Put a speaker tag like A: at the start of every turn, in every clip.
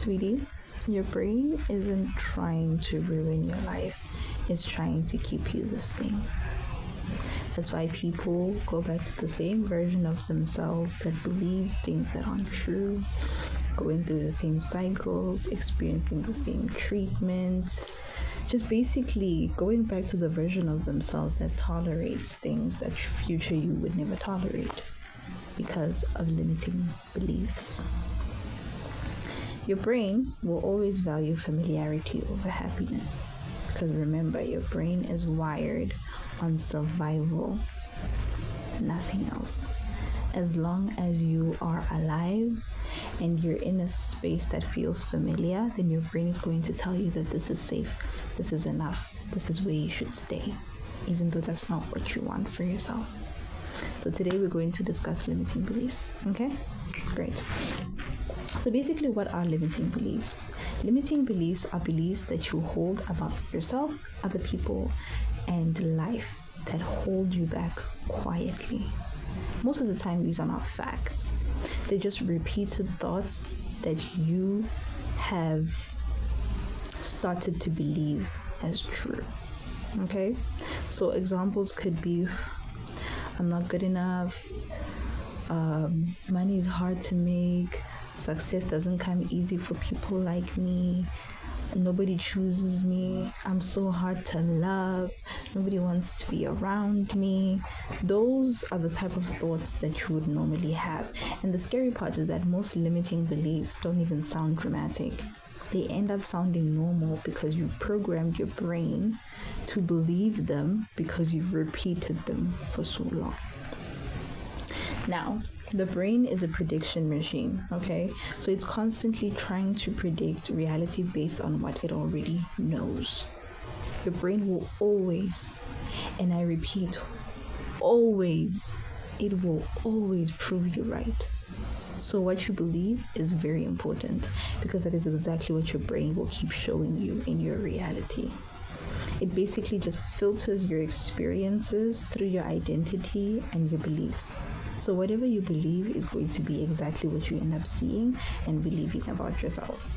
A: Sweetie, your brain isn't trying to ruin your life, it's trying to keep you the same. That's why people go back to the same version of themselves that believes things that aren't true, going through the same cycles, experiencing the same treatment, just basically going back to the version of themselves that tolerates things that future you would never tolerate because of limiting beliefs. Your brain will always value familiarity over happiness. Because remember, your brain is wired on survival, nothing else. As long as you are alive and you're in a space that feels familiar, then your brain is going to tell you that this is safe, this is enough, this is where you should stay, even though that's not what you want for yourself. So today we're going to discuss limiting beliefs, okay? Great. So basically, what are limiting beliefs? Limiting beliefs are beliefs that you hold about yourself, other people, and life that hold you back quietly. Most of the time, these are not facts. They're just repeated thoughts that you have started to believe as true. Okay? So examples could be, I'm not good enough, money is hard to make, success doesn't come easy for people like me, nobody chooses me, I'm so hard to love, nobody wants to be around me. Those are the type of thoughts that you would normally have. And the scary part is that most limiting beliefs don't even sound dramatic. They end up sounding normal because you programmed your brain to believe them because you've repeated them for so long. Now, the brain is a prediction machine, okay? So it's constantly trying to predict reality based on what it already knows. Your brain will always, and I repeat, always, it will always prove you right. So what you believe is very important because that is exactly what your brain will keep showing you in your reality. It basically just filters your experiences through your identity and your beliefs. So whatever you believe is going to be exactly what you end up seeing and believing about yourself.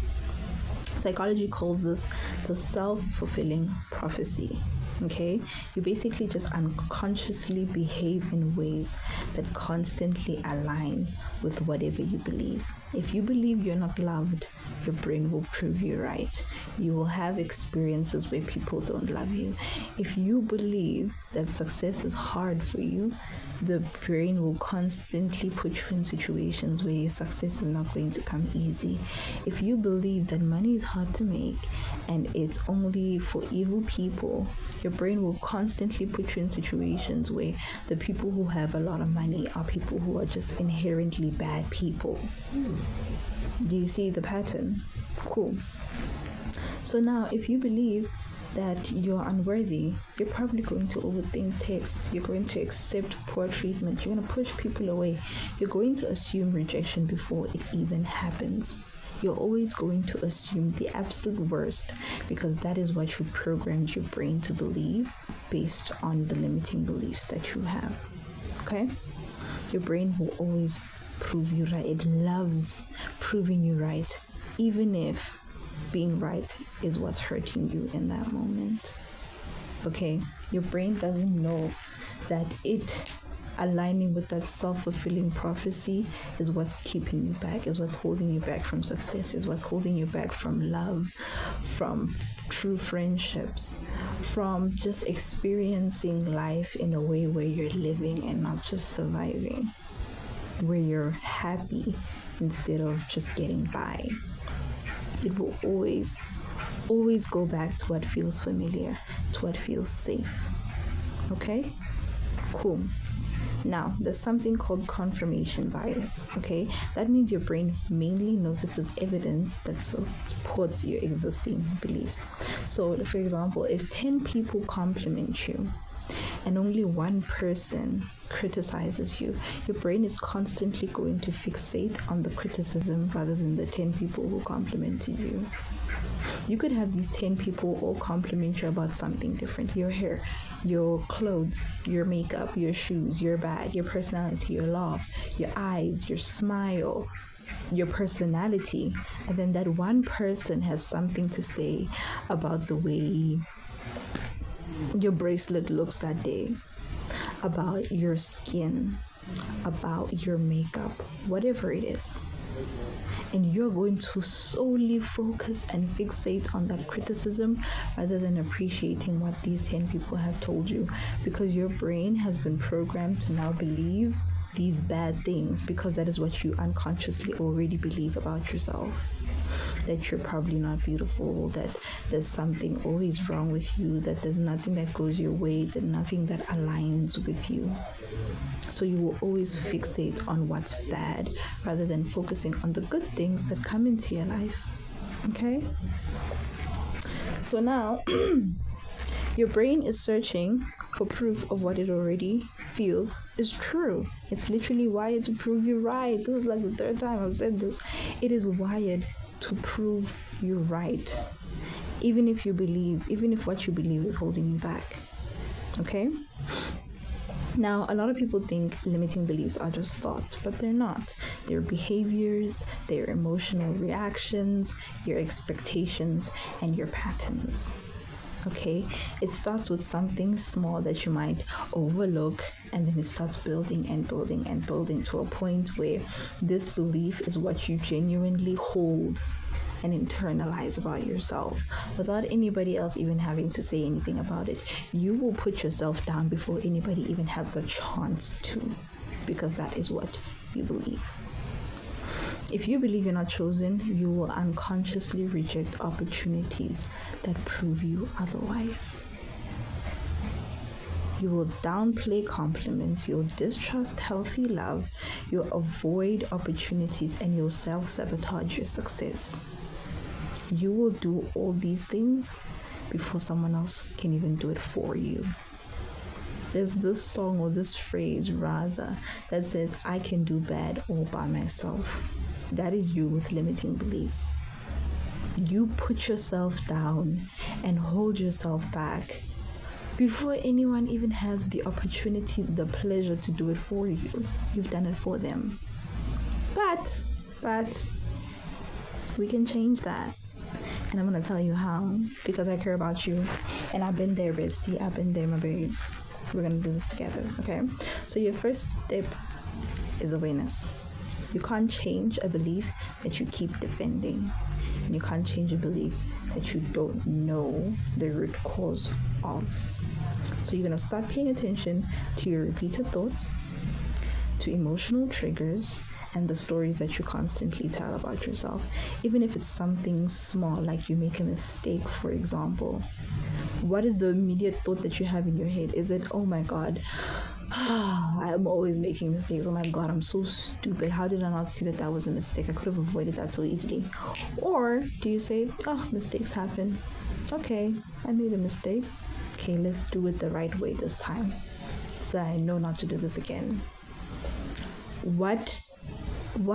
A: Psychology calls this the self-fulfilling prophecy. Okay? You basically just unconsciously behave in ways that constantly align with whatever you believe. If you believe you're not loved, your brain will prove you right. You will have experiences where people don't love you. If you believe that success is hard for you, the brain will constantly put you in situations where your success is not going to come easy. If you believe that money is hard to make and it's only for evil people, your brain will constantly put you in situations where the people who have a lot of money are people who are just inherently bad people. Do you see the pattern? Cool. So now, if you believe that you're unworthy, you're probably going to overthink texts, you're going to accept poor treatment, you're going to push people away, you're going to assume rejection before it even happens. You're always going to assume the absolute worst because that is what you've programmed your brain to believe based on the limiting beliefs that you have. Okay? Your brain will always prove you right. It loves proving you right, even if being right is what's hurting you in that moment. Okay? Your brain doesn't know that it aligning with that self-fulfilling prophecy is what's keeping you back, is what's holding you back from success, is what's holding you back from love, from true friendships, from just experiencing life in a way where you're living and not just surviving, where you're happy instead of just getting by. It will always go back to what feels familiar, to what feels safe. Okay? Cool. Now, there's something called confirmation bias, okay? That means your brain mainly notices evidence that supports your existing beliefs. So, for example, if 10 people compliment you and only one person criticizes you, your brain is constantly going to fixate on the criticism rather than the 10 people who complimented you. You could have these 10 people all compliment you about something different: your hair, your clothes, your makeup, your shoes, your bag, your personality, your laugh, your eyes, your smile, your personality, and then that one person has something to say about the way your bracelet looks that day, about your skin, about your makeup, whatever it is. And you're going to solely focus and fixate on that criticism rather than appreciating what these 10 people have told you, because your brain has been programmed to now believe these bad things because that is what you unconsciously already believe about yourself. That you're probably not beautiful, that there's something always wrong with you, that there's nothing that goes your way, that nothing that aligns with you. So you will always fixate on what's bad rather than focusing on the good things that come into your life. Okay? So now, your brain is searching for proof of what it already feels is true. It's literally wired to prove you right. This is like the third time I've said this. It is wired to prove you right. Even if what you believe is holding you back. Okay? Now, a lot of people think limiting beliefs are just thoughts, but they're not. They're behaviors, they're emotional reactions, your expectations, and your patterns. Okay? It starts with something small that you might overlook, and then it starts building and building and building to a point where this belief is what you genuinely hold and internalize about yourself without anybody else even having to say anything about it. You will put yourself down before anybody even has the chance to, because that is what you believe. If you believe you're not chosen, you will unconsciously reject opportunities that prove you otherwise. You will downplay compliments, you'll distrust healthy love, you'll avoid opportunities, and you'll self-sabotage your success. You will do all these things before someone else can even do it for you. There's this song, or this phrase rather, that says, I can do bad all by myself. That is you with limiting beliefs. You put yourself down and hold yourself back before anyone even has the opportunity, the pleasure to do it for you. You've done it for them. But we can change that. And I'm going to tell you how, because I care about you. And I've been there, bestie. I've been there, my babe. We're going to do this together, okay? So your first step is awareness. You can't change a belief that you keep defending. And you can't change a belief that you don't know the root cause of. So you're going to start paying attention to your repeated thoughts, to emotional triggers, and the stories that you constantly tell about yourself. Even if it's something small, like you make a mistake, for example. What is the immediate thought that you have in your head? Is it, oh my God, I'm always making mistakes. Oh my God, I'm so stupid. How did I not see that that was a mistake? I could have avoided that so easily. Or do you say, oh, mistakes happen. Okay, I made a mistake. Okay, let's do it the right way this time so that I know not to do this again. What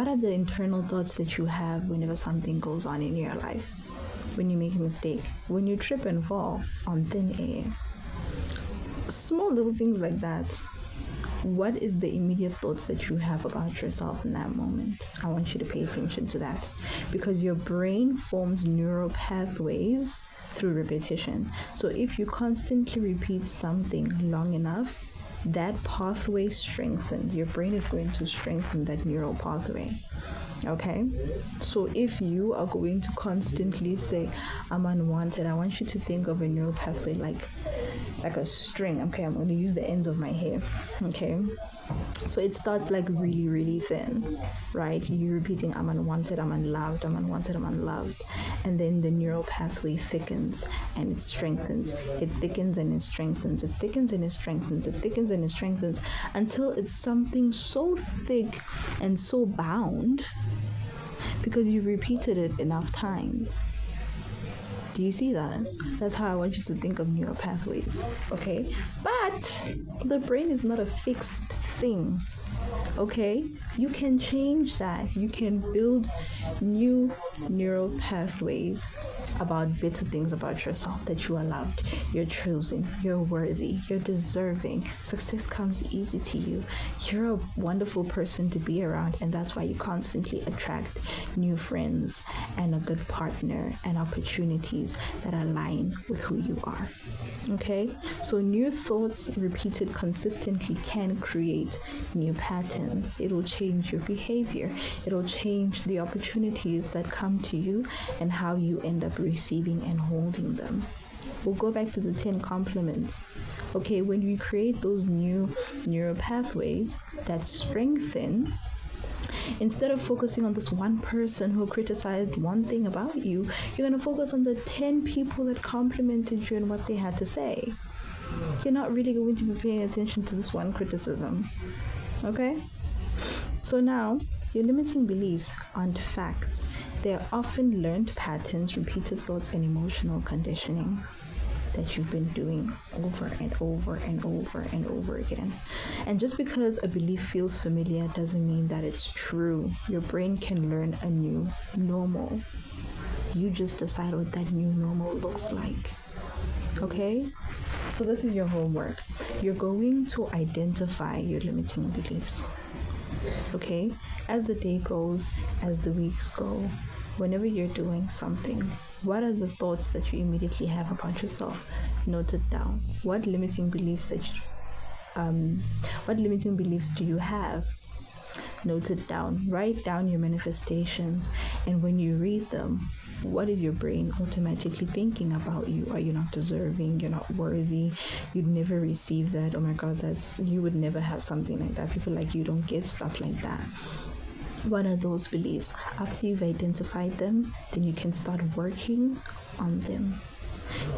A: are the internal thoughts that you have whenever something goes on in your life? When you make a mistake, when you trip and fall on thin air, small little things like that. What is the immediate thoughts that you have about yourself in that moment? I want you to pay attention to that, because your brain forms neural pathways through repetition. So if you constantly repeat something long enough, that pathway strengthens. Your brain is going to strengthen that neural pathway. Okay? So if you are going to constantly say, I'm unwanted, I want you to think of a neural pathway like a string. Okay, I'm going to use the ends of my hair. Okay? So it starts like really, really thin, right? You're repeating, I'm unwanted, I'm unloved, I'm unwanted, I'm unloved. And then the neural pathway thickens and it strengthens. It thickens and it strengthens. It thickens and it strengthens. It thickens and it strengthens until it's something so thick and so bound because you've repeated it enough times. Do you see that? That's how I want you to think of neural pathways, okay? But the brain is not a fixed thing, okay? You can change that. You can build new neural pathways about better things about yourself, that you are loved, you're chosen, you're worthy, you're deserving. Success comes easy to you. You're a wonderful person to be around, and that's why you constantly attract new friends and a good partner and opportunities that align with who you are. Okay, so new thoughts repeated consistently can create new patterns. It will change your behavior, it will change the opportunities that come to you and how you end up receiving and holding them. We'll go back to the 10 compliments. Okay, when you create those new neural pathways that strengthen, instead of focusing on this one person who criticized one thing about you, you're going to focus on the 10 people that complimented you and what they had to say. You're not really going to be paying attention to this one criticism. Okay? So now, your limiting beliefs aren't facts. They're often learned patterns, repeated thoughts, and emotional conditioning that you've been doing over and over and over and over again. And just because a belief feels familiar doesn't mean that it's true. Your brain can learn a new normal. You just decide what that new normal looks like. Okay? So this is your homework. You're going to identify your limiting beliefs. Okay? As the day goes, as the weeks go, whenever you're doing something, what are the thoughts that you immediately have about yourself? Note it down. What limiting beliefs do you have? Note it down. Write down your manifestations, and when you read them, what is your brain automatically thinking about you? Are you not deserving? You're not worthy? You'd never receive that. Oh my God, you would never have something like that. People like you don't get stuff like that. What are those beliefs? After you've identified them, then you can start working on them.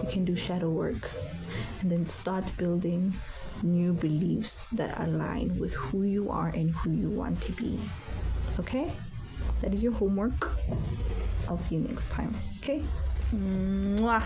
A: You can do shadow work and then start building new beliefs that align with who you are and who you want to be. Okay? That is your homework. I'll see you next time. Okay? Mwah.